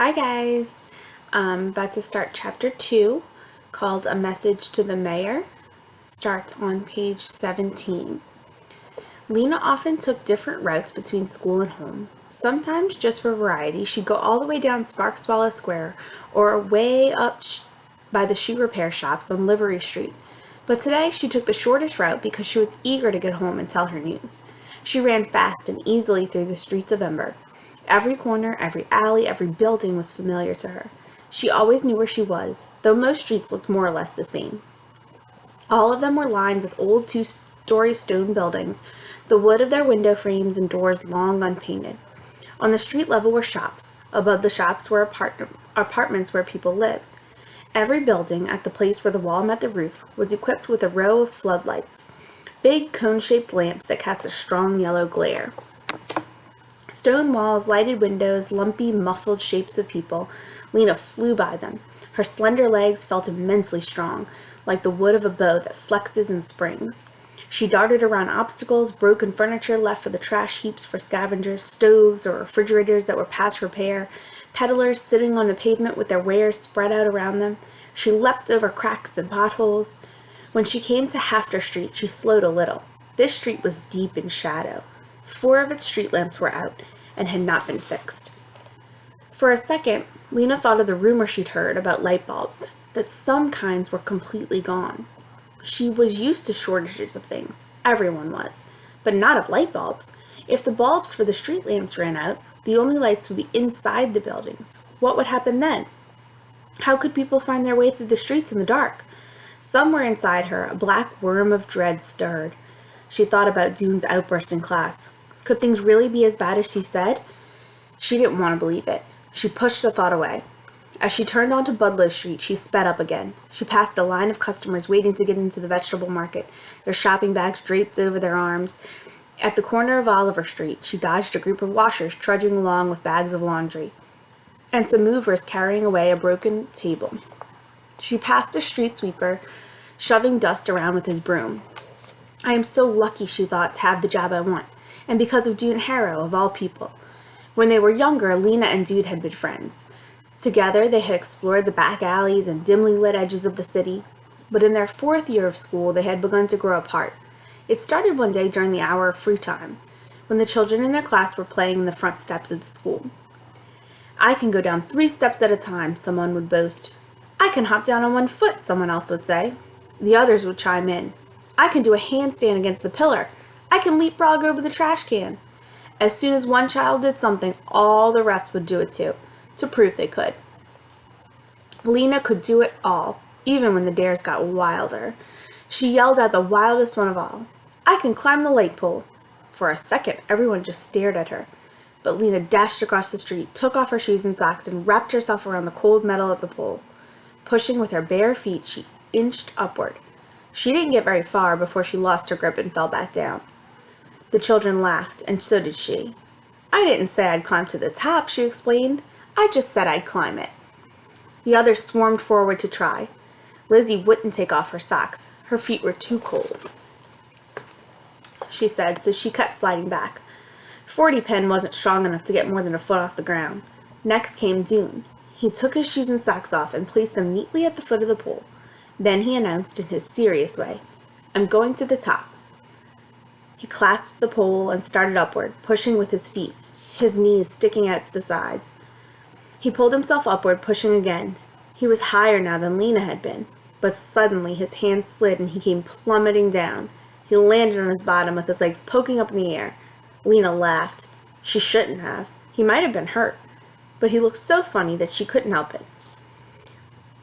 Hi guys, I'm about to start chapter 2 called A Message to the Mayor. Starts on page 17. Lena often took different routes between school and home. Sometimes, just for variety, she'd go all the way down Spark Swallow Square or way up by the shoe repair shops on Livery Street. But today she took the shortest route because she was eager to get home and tell her news. She ran fast and easily through the streets of Ember. Every corner, every alley, every building was familiar to her. She always knew where she was, though most streets looked more or less the same. All of them were lined with old two-story stone buildings, the wood of their window frames and doors long unpainted. On the street level were shops. Above the shops were apartments where people lived. Every building, at the place where the wall met the roof, was equipped with a row of floodlights, big cone-shaped lamps that cast a strong yellow glare. Stone walls, lighted windows, lumpy, muffled shapes of people. Lena flew by them. Her slender legs felt immensely strong, like the wood of a bow that flexes and springs. She darted around obstacles, broken furniture left for the trash heaps for scavengers, stoves or refrigerators that were past repair, peddlers sitting on the pavement with their wares spread out around them. She leapt over cracks and potholes. When she came to Hafter Street, she slowed a little. This street was deep in shadow. 4 of its street lamps were out and had not been fixed. For a second, Lena thought of the rumor she'd heard about light bulbs, that some kinds were completely gone. She was used to shortages of things. Everyone was. But not of light bulbs. If the bulbs for the street lamps ran out, the only lights would be inside the buildings. What would happen then? How could people find their way through the streets in the dark? Somewhere inside her, a black worm of dread stirred. She thought about Dune's outburst in class. Could things really be as bad as she said? She didn't want to believe it. She pushed the thought away. As she turned onto Budlow Street, she sped up again. She passed a line of customers waiting to get into the vegetable market, their shopping bags draped over their arms. At the corner of Oliver Street, she dodged a group of washers trudging along with bags of laundry, and some movers carrying away a broken table. She passed a street sweeper, shoving dust around with his broom. I am so lucky, she thought, to have the job I want. And because of Dune Harrow, of all people. When they were younger, Lena and Dude had been friends. Together, they had explored the back alleys and dimly lit edges of the city. But in their 4th year of school, they had begun to grow apart. It started one day during the hour of free time, when the children in their class were playing in the front steps of the school. I can go down 3 steps at a time, someone would boast. I can hop down on 1 foot, someone else would say. The others would chime in. I can do a handstand against the pillar. I can leapfrog over the trash can. As soon as one child did something, all the rest would do it too, to prove they could. Lena could do it all, even when the dares got wilder. She yelled out the wildest one of all. I can climb the light pole. For a second, everyone just stared at her. But Lena dashed across the street, took off her shoes and socks, and wrapped herself around the cold metal of the pole. Pushing with her bare feet, she inched upward. She didn't get very far before she lost her grip and fell back down. The children laughed, and so did she. I didn't say I'd climb to the top, she explained. I just said I'd climb it. The others swarmed forward to try. Lizzie wouldn't take off her socks. Her feet were too cold, she said, so she kept sliding back. 40 Pen wasn't strong enough to get more than a foot off the ground. Next came Dune. He took his shoes and socks off and placed them neatly at the foot of the pole. Then he announced in his serious way, I'm going to the top. He clasped the pole and started upward, pushing with his feet, his knees sticking out to the sides. He pulled himself upward, pushing again. He was higher now than Lena had been, but suddenly his hands slid and he came plummeting down. He landed on his bottom with his legs poking up in the air. Lena laughed. She shouldn't have. He might have been hurt, but he looked so funny that she couldn't help it.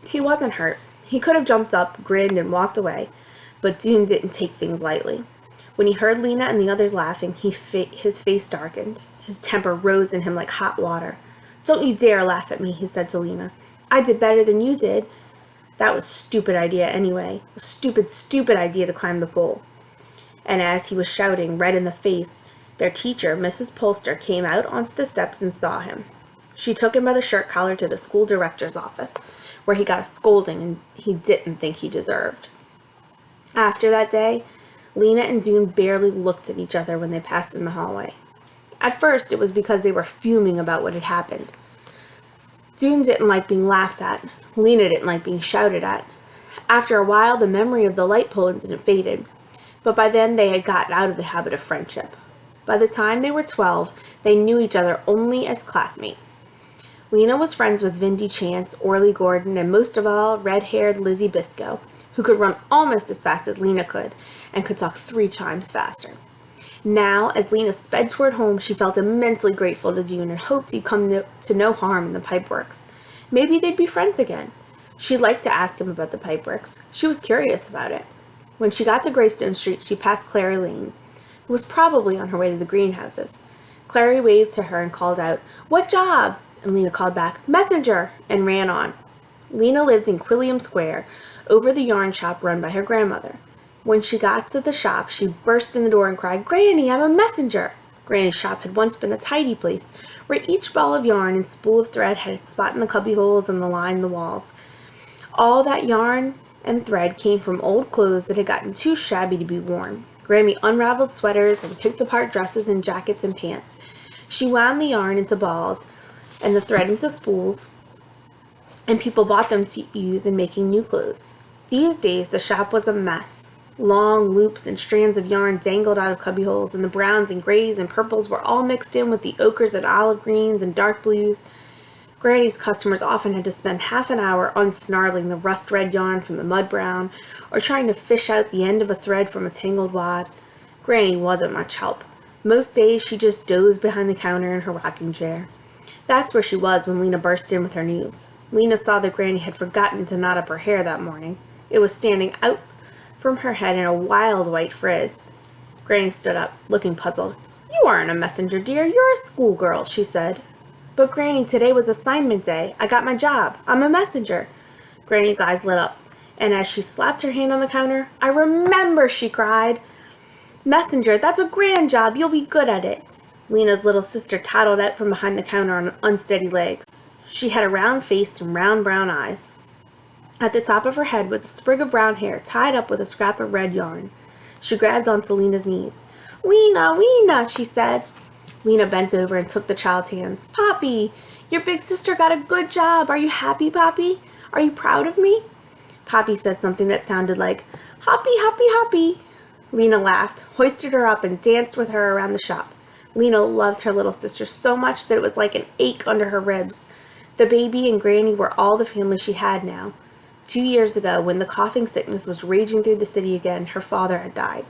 He wasn't hurt. He could have jumped up, grinned, and walked away, but Dune didn't take things lightly. When he heard Lena and the others laughing, his face darkened. His temper rose in him like hot water. Don't you dare laugh at me, he said to Lena. I did better than you did. That was a stupid idea anyway. A stupid, stupid idea to climb the pole. And as he was shouting, red in the face, their teacher, Mrs. Polster, came out onto the steps and saw him. She took him by the shirt collar to the school director's office, where he got a scolding and he didn't think he deserved. After that day, Lena and Dune barely looked at each other when they passed in the hallway. At first, it was because they were fuming about what had happened. June didn't like being laughed at. Lena didn't like being shouted at. After a while, the memory of the light pole incident faded, but by then they had gotten out of the habit of friendship. By the time they were 12, they knew each other only as classmates. Lena was friends with Vindy Chance, Orly Gordon, and most of all, red-haired Lizzie Biscoe, who could run almost as fast as Lena could, and could talk 3 times faster. Now, as Lena sped toward home, she felt immensely grateful to June and hoped he'd come to no harm in the pipeworks. Maybe they'd be friends again. She'd like to ask him about the pipeworks. She was curious about it. When she got to Greystone Street, she passed Clary Lane, who was probably on her way to the greenhouses. Clary waved to her and called out, "What job?" And Lena called back, "Messenger," and ran on. Lena lived in Quilliam Square, over the yarn shop run by her grandmother. When she got to the shop, she burst in the door and cried, "Granny, I'm a messenger!" Granny's shop had once been a tidy place, where each ball of yarn and spool of thread had its spot in the cubby holes and lined the walls. All that yarn and thread came from old clothes that had gotten too shabby to be worn. Granny unraveled sweaters and picked apart dresses and jackets and pants. She wound the yarn into balls and the thread into spools, and people bought them to use in making new clothes. These days, the shop was a mess. Long loops and strands of yarn dangled out of cubbyholes, and the browns and grays and purples were all mixed in with the ochres and olive greens and dark blues. Granny's customers often had to spend half an hour unsnarling the rust-red yarn from the mud brown, or trying to fish out the end of a thread from a tangled wad. Granny wasn't much help. Most days she just dozed behind the counter in her rocking chair. That's where she was when Lena burst in with her news. Lena saw that Granny had forgotten to knot up her hair that morning. It was standing out from her head in a wild white frizz. Granny stood up, looking puzzled. "You aren't a messenger, dear. You're a schoolgirl," she said. "But Granny, today was assignment day. I got my job. I'm a messenger." Granny's eyes lit up, and as she slapped her hand on the counter, "I remember," she cried. "Messenger, that's a grand job. You'll be good at it." Lena's little sister toddled out from behind the counter on unsteady legs. She had a round face and round brown eyes. At the top of her head was a sprig of brown hair tied up with a scrap of red yarn. She grabbed onto Lena's knees. "Weena, Weena," she said. Lena bent over and took the child's hands. "Poppy, your big sister got a good job. Are you happy, Poppy? Are you proud of me?" Poppy said something that sounded like, "Hoppy, hoppy, hoppy." Lena laughed, hoisted her up, and danced with her around the shop. Lena loved her little sister so much that it was like an ache under her ribs. The baby and Granny were all the family she had now. 2 years ago, when the coughing sickness was raging through the city again, her father had died.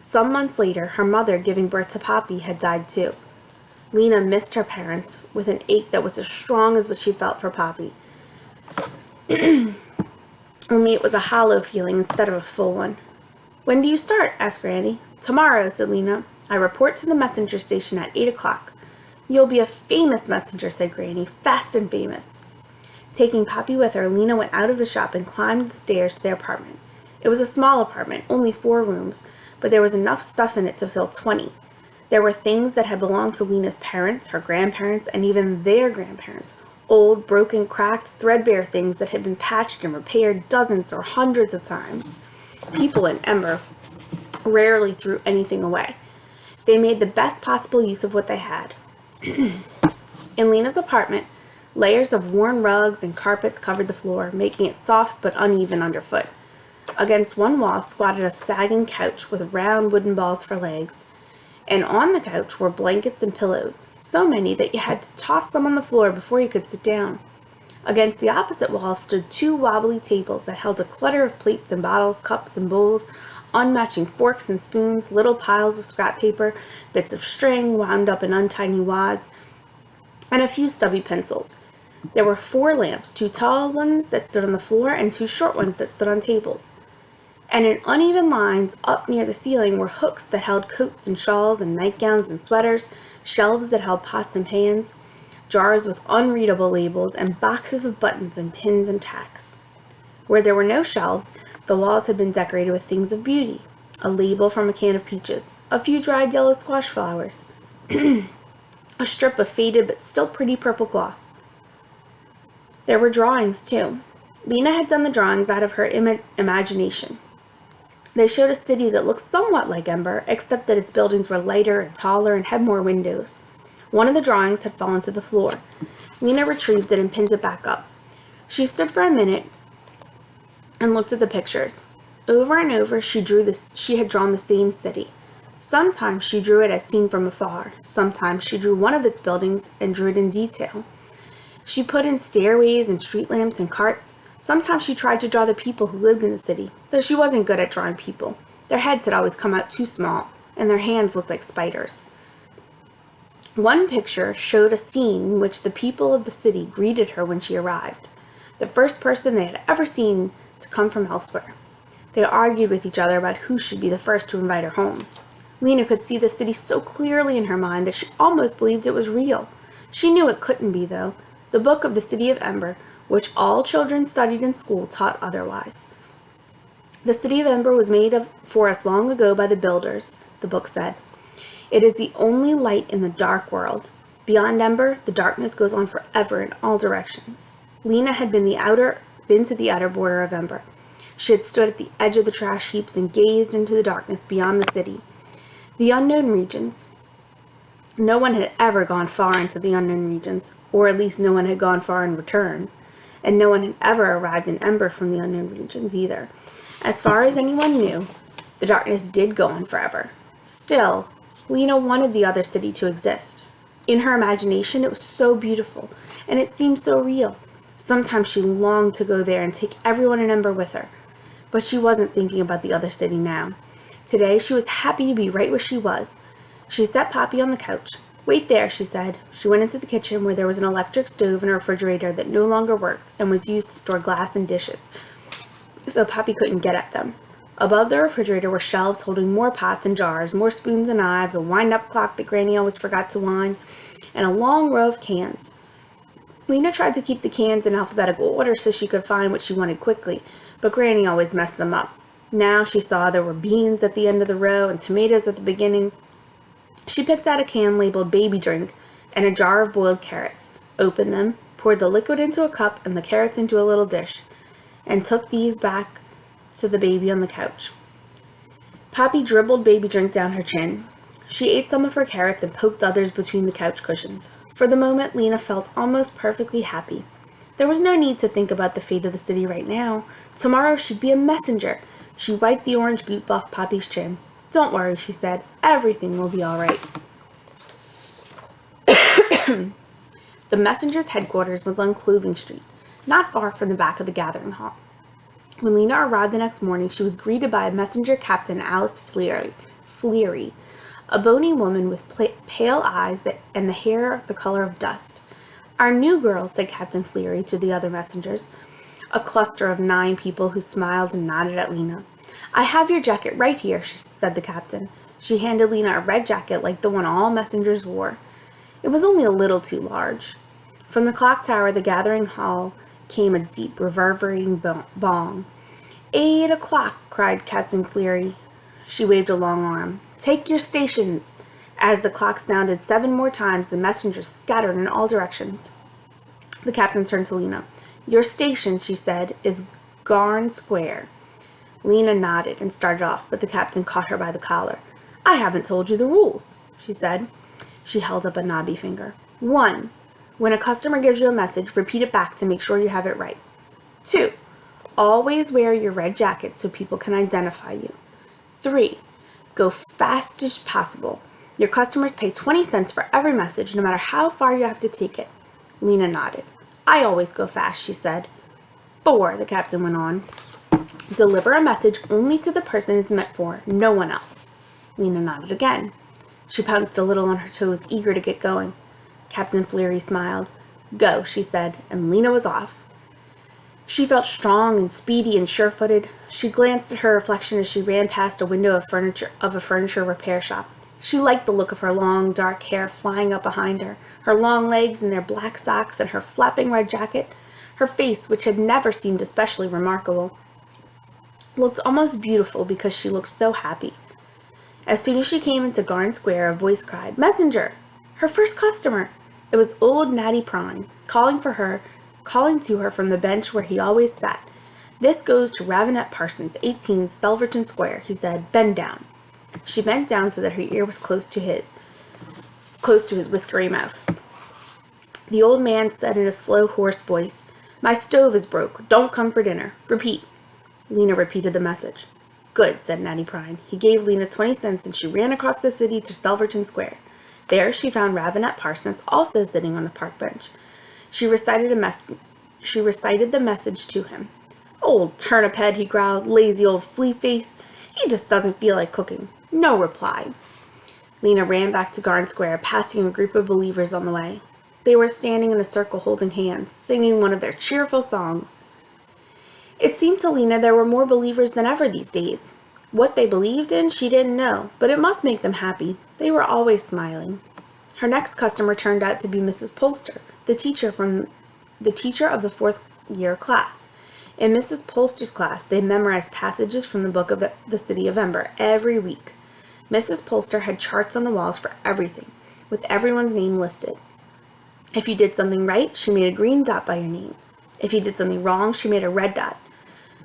Some months later, her mother, giving birth to Poppy, had died too. Lena missed her parents with an ache that was as strong as what she felt for Poppy. Only it was a hollow feeling instead of a full one. "When do you start?" asked Granny. "Tomorrow," said Lena. "I report to the messenger station at 8 o'clock. "You'll be a famous messenger," said Granny, "fast and famous." Taking Poppy with her, Lena went out of the shop and climbed the stairs to their apartment. It was a small apartment, only 4 rooms, but there was enough stuff in it to fill 20. There were things that had belonged to Lena's parents, her grandparents, and even their grandparents. Old, broken, cracked, threadbare things that had been patched and repaired dozens or hundreds of times. People in Ember rarely threw anything away. They made the best possible use of what they had. In Lena's apartment, layers of worn rugs and carpets covered the floor, making it soft but uneven underfoot. Against one wall squatted a sagging couch with round wooden balls for legs, and on the couch were blankets and pillows, so many that you had to toss them on the floor before you could sit down. Against the opposite wall stood 2 wobbly tables that held a clutter of plates and bottles, cups and bowls, unmatching forks and spoons, little piles of scrap paper, bits of string wound up in untidy wads, and a few stubby pencils. There were 4 lamps, 2 tall ones that stood on the floor and 2 short ones that stood on tables. And in uneven lines up near the ceiling were hooks that held coats and shawls and nightgowns and sweaters, shelves that held pots and pans, jars with unreadable labels, and boxes of buttons and pins and tacks. Where there were no shelves, the walls had been decorated with things of beauty: a label from a can of peaches, a few dried yellow squash flowers, a strip of faded but still pretty purple cloth. There were drawings, too. Lena had done the drawings out of her imagination. They showed a city that looked somewhat like Ember, except that its buildings were lighter and taller and had more windows. One of the drawings had fallen to the floor. Lena retrieved it and pinned it back up. She stood for a minute and looked at the pictures. Over and over she had drawn the same city. Sometimes she drew it as seen from afar. Sometimes she drew one of its buildings and drew it in detail. She put in stairways and street lamps and carts. Sometimes she tried to draw the people who lived in the city, though she wasn't good at drawing people. Their heads had always come out too small, and their hands looked like spiders. One picture showed a scene in which the people of the city greeted her when she arrived, the first person they had ever seen to come from elsewhere. They argued with each other about who should be the first to invite her home. Lena could see the city so clearly in her mind that she almost believed it was real. She knew it couldn't be, though. The book of the city of Ember, which all children studied in school, taught otherwise. The city of Ember was made for us long ago by the builders, the book said. It is the only light in the dark world. Beyond Ember, the darkness goes on forever in all directions. Lena had been to the outer border of Ember. She had stood at the edge of the trash heaps and gazed into the darkness beyond the city. The unknown regions. No one had ever gone far into the unknown regions, or at least no one had gone far in return, and no one had ever arrived in Ember from the unknown regions either. As far as anyone knew, the darkness did go on forever. Still, Lena wanted the other city to exist. In her imagination, it was so beautiful, and it seemed so real. Sometimes she longed to go there and take everyone in Ember with her, but she wasn't thinking about the other city now. Today, she was happy to be right where she was. She set Poppy on the couch. "Wait there," she said. She went into the kitchen where there was an electric stove and a refrigerator that no longer worked and was used to store glass and dishes, so Poppy couldn't get at them. Above the refrigerator were shelves holding more pots and jars, more spoons and knives, a wind-up clock that Granny always forgot to wind, and a long row of cans. Lena tried to keep the cans in alphabetical order so she could find what she wanted quickly, but Granny always messed them up. Now she saw there were beans at the end of the row and tomatoes at the beginning. She picked out a can labeled baby drink and a jar of boiled carrots, opened them, poured the liquid into a cup and the carrots into a little dish, and took these back to the baby on the couch. Poppy dribbled baby drink down her chin. She ate some of her carrots and poked others between the couch cushions. For the moment, Lena felt almost perfectly happy. There was no need to think about the fate of the city right now. Tomorrow she'd be a messenger. She wiped the orange goop off Poppy's chin. "Don't worry," she said. "Everything will be all right." The messenger's headquarters was on Clothing Street, not far from the back of the gathering hall. When Lena arrived the next morning, she was greeted by messenger Captain Alice Fleary, a bony woman with pale eyes and the hair the color of dust. "Our new girl," said Captain Fleary to the other messengers, a cluster of 9 people who smiled and nodded at Lena. "I have your jacket right here," said the captain. She handed Lena a red jacket like the one all messengers wore. It was only a little too large. From the clock tower of the gathering hall came a deep, reverberating bong. 8 o'clock, cried Captain Fleary. She waved a long arm. "Take your stations!" As the clock sounded 7 more times, the messengers scattered in all directions. The captain turned to Lena. "Your station," she said, "is Garn Square." Lena nodded and started off, but the captain caught her by the collar. "I haven't told you the rules," she said. She held up a knobby finger. 1. When a customer gives you a message, repeat it back to make sure you have it right. 2. Always wear your red jacket so people can identify you. 3. Go fast as possible. Your customers pay 20 cents for every message, no matter how far you have to take it. Lena nodded. "I always go fast," she said. 4, the captain went on. Deliver a message only to the person it's meant for, no one else. Lena nodded again. She pounced a little on her toes, eager to get going. Captain Fleary smiled. "Go," she said, and Lena was off. She felt strong and speedy and sure-footed. She glanced at her reflection as she ran past a window of a furniture repair shop. She liked the look of her long, dark hair flying up behind her, her long legs in their black socks, and her flapping red jacket. Her face, which had never seemed especially remarkable, looked almost beautiful because she looked so happy. As soon as she came into Garn Square, a voice cried, "Messenger!" Her first customer! It was old Natty Prime, calling to her from the bench where he always sat. "This goes to Ravenette Parsons, 18 Selverton Square," he said. "Bend down." She bent down so that her ear was close to his. close to his whiskery mouth. The old man said in a slow, hoarse voice, "My stove is broke. Don't come for dinner. Repeat." Lena repeated the message. "Good," said Natty Prine. He gave Lena 20 cents and she ran across the city to Silverton Square. There she found Ravenette Parsons also sitting on a park bench. She recited the message to him. "Old turnip head," he growled. "Lazy old flea face. He just doesn't feel like cooking." No reply. Lena ran back to Garden Square, passing a group of believers on the way. They were standing in a circle holding hands, singing one of their cheerful songs. It seemed to Lena there were more believers than ever these days. What they believed in, she didn't know, but it must make them happy. They were always smiling. Her next customer turned out to be Mrs. Polster, the teacher of the 4th year class. In Mrs. Polster's class, they memorized passages from the book of the City of Ember every week. Mrs. Polster had charts on the walls for everything, with everyone's name listed. If you did something right, she made a green dot by your name. If you did something wrong, she made a red dot.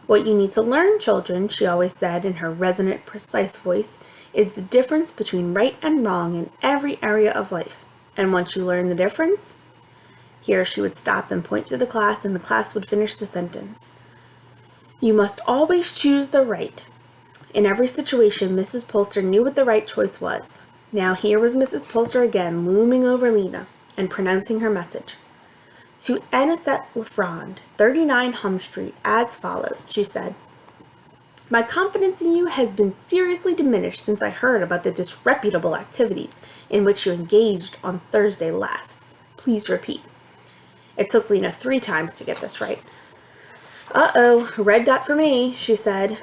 "What you need to learn, children," she always said in her resonant, precise voice, "is the difference between right and wrong in every area of life. And once you learn the difference..." Here she would stop and point to the class, and the class would finish the sentence. "You must always choose the right." In every situation, Mrs. Polster knew what the right choice was. Now here was Mrs. Polster again, looming over Lena, and pronouncing her message. "To Anisette Lefrand, 39 Hum Street, as follows," she said. "My confidence in you has been seriously diminished since I heard about the disreputable activities in which you engaged on Thursday last. Please repeat." It took Lena 3 times to get this right. "Uh-oh, red dot for me," she said.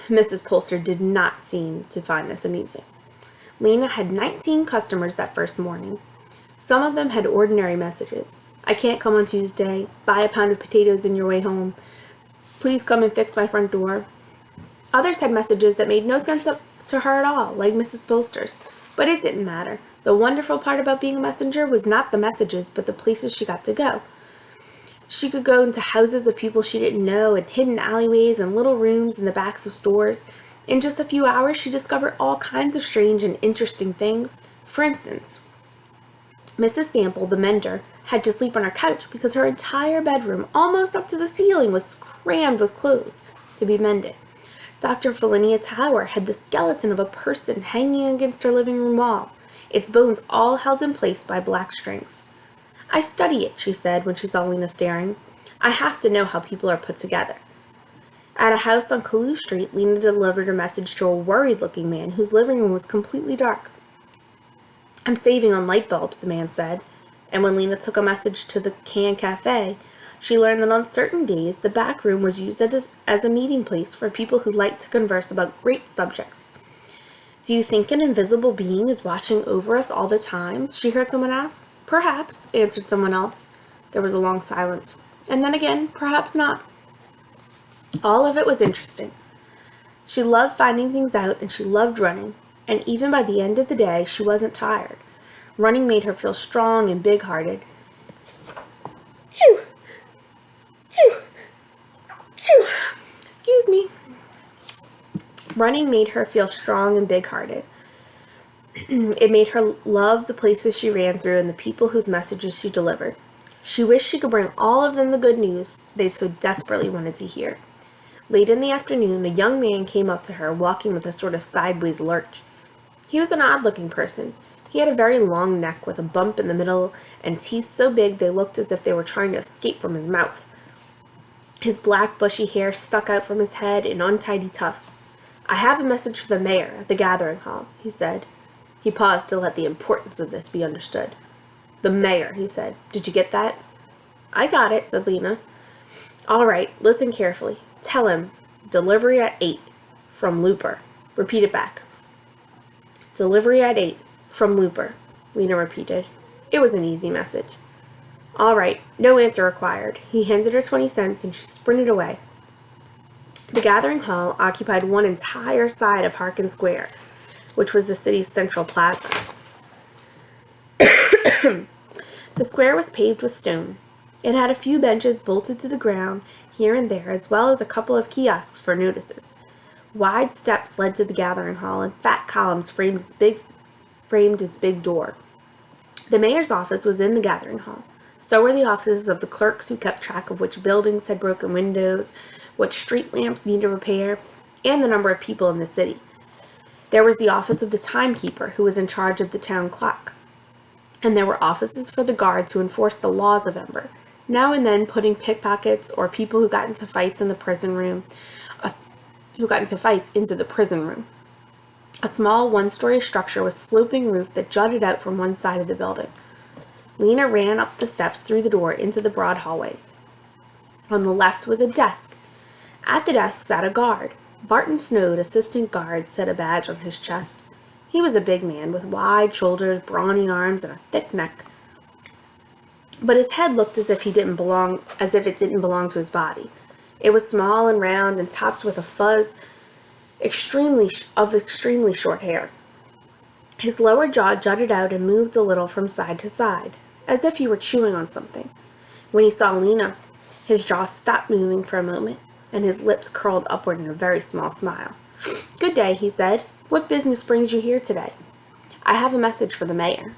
Mrs. Polster did not seem to find this amusing. Lena had 19 customers that first morning. Some of them had ordinary messages. "I can't come on Tuesday. Buy a pound of potatoes in your way home. Please come and fix my front door." Others had messages that made no sense to her at all, like Mrs. Polster's. But it didn't matter. The wonderful part about being a messenger was not the messages, but the places she got to go. She could go into houses of people she didn't know, and hidden alleyways and little rooms in the backs of stores. In just a few hours, she discovered all kinds of strange and interesting things. For instance, Mrs. Sample, the mender, had to sleep on her couch because her entire bedroom, almost up to the ceiling, was crammed with clothes to be mended. Dr. Philinia Tower had the skeleton of a person hanging against her living room wall, its bones all held in place by black strings. "I study it," she said when she saw Lena staring. "I have to know how people are put together." At a house on Carew Street, Lena delivered a message to a worried-looking man whose living room was completely dark. "I'm saving on light bulbs," the man said. And when Lena took a message to the Can Cafe, she learned that on certain days the back room was used as a meeting place for people who liked to converse about great subjects. "Do you think an invisible being is watching over us all the time?" she heard someone ask. "Perhaps," answered someone else. There was a long silence. And then again, perhaps not. All of it was interesting. She loved finding things out, and she loved running. And even by the end of the day, she wasn't tired. Running made her feel strong and big-hearted. Choo! Choo! Choo! Excuse me. Running made her feel strong and big-hearted. It made her love the places she ran through and the people whose messages she delivered. She wished she could bring all of them the good news they so desperately wanted to hear. Late in the afternoon, a young man came up to her, walking with a sort of sideways lurch. He was an odd-looking person. He had a very long neck with a bump in the middle and teeth so big they looked as if they were trying to escape from his mouth. His black, bushy hair stuck out from his head in untidy tufts. "I have a message for the mayor at the gathering hall," he said. He paused to let the importance of this be understood. "The mayor," he said. "Did you get that?" "I got it," said Lena. "All right, listen carefully. Tell him, delivery at 8, from Looper." Repeat it back. "Delivery at 8, from Looper," Lena repeated. It was an easy message. "All right, no answer required." He handed her 20 cents and she sprinted away. The gathering hall occupied one entire side of Harkin Square, which was the city's central plaza. The square was paved with stone. It had a few benches bolted to the ground here and there, as well as a couple of kiosks for notices. Wide steps led to the gathering hall, and fat columns framed its big door. The mayor's office was in the gathering hall. So were the offices of the clerks who kept track of which buildings had broken windows, which street lamps needed repair, and the number of people in the city. There was the office of the timekeeper, who was in charge of the town clock. And there were offices for the guards who enforced the laws of Ember, now and then putting pickpockets or people who got into fights into the prison room. A small one-story structure with sloping roof that jutted out from one side of the building. Lena ran up the steps through the door into the broad hallway. On the left was a desk. At the desk sat a guard. Barton Snoad, assistant guard, set a badge on his chest. He was a big man with wide shoulders, brawny arms, and a thick neck. But his head looked as if it didn't belong to his body. It was small and round and topped with a fuzz extremely short hair. His lower jaw jutted out and moved a little from side to side, as if he were chewing on something. When he saw Lena, his jaw stopped moving for a moment, and his lips curled upward in a very small smile. "Good day," he said. "What business brings you here today?" "I have a message for the mayor."